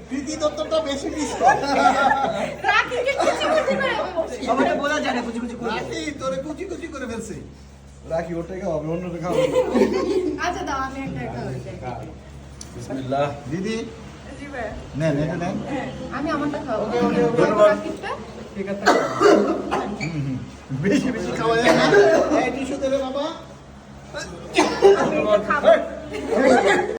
কৃতি দত্তটা বেশি মিস সবাই বলা যায় না কুচি কুচি করে রাখি তোরে কুচি কুচি করে ফেলছে রাখি ওটা খাওয়াবে অন্যটা খাওয়াবে আচ্ছা দাও আমি একটা বিসমিল্লাহ দিদি জি ভাই নেন এটা নেন আমি আমারটা খাবো ঠিক আছে বেশি বেশি খাওয়া যায় না এই টিস্যু দেবে বাবা আমি এটা খাবো